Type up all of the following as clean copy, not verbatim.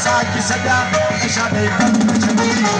साकी सजा नशा दे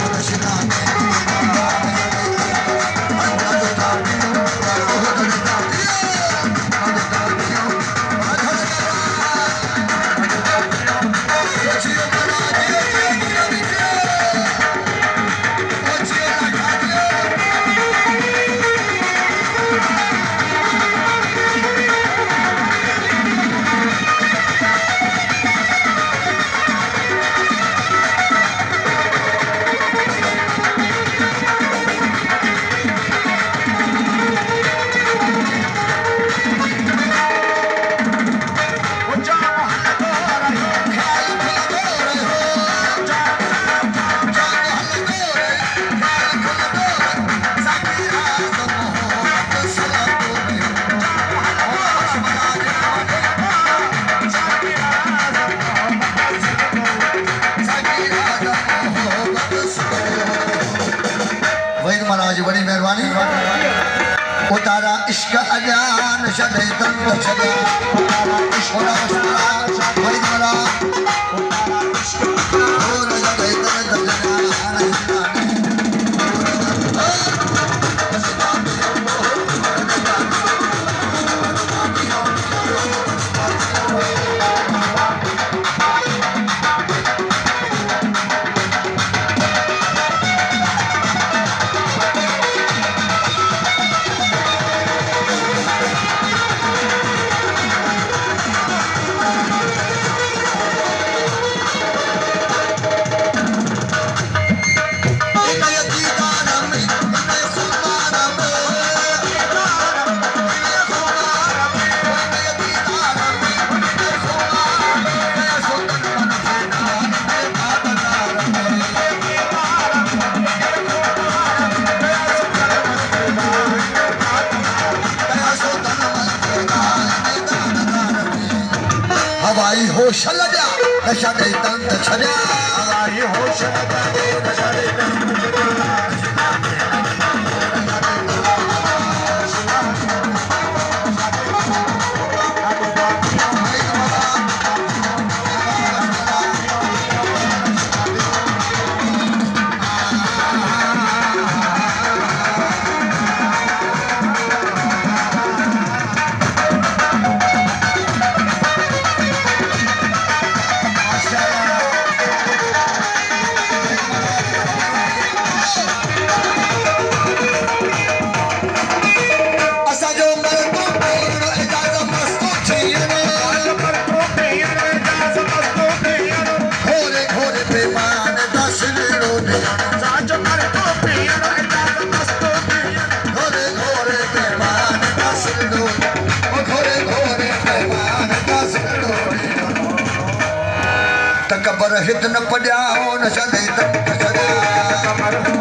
बड़ी मेहरबानी उतारा इश्क अजान शदे तंग छदा उतारा इश्क बड़ी मला उतारा इश्क और शदे तंग छदा हवाई होश लगा नशा दे तंग छड़ा हवाई होश लगा नशा दे तंग छड़ा तकबर हित न पड़िया नशा दे तंग छड़ा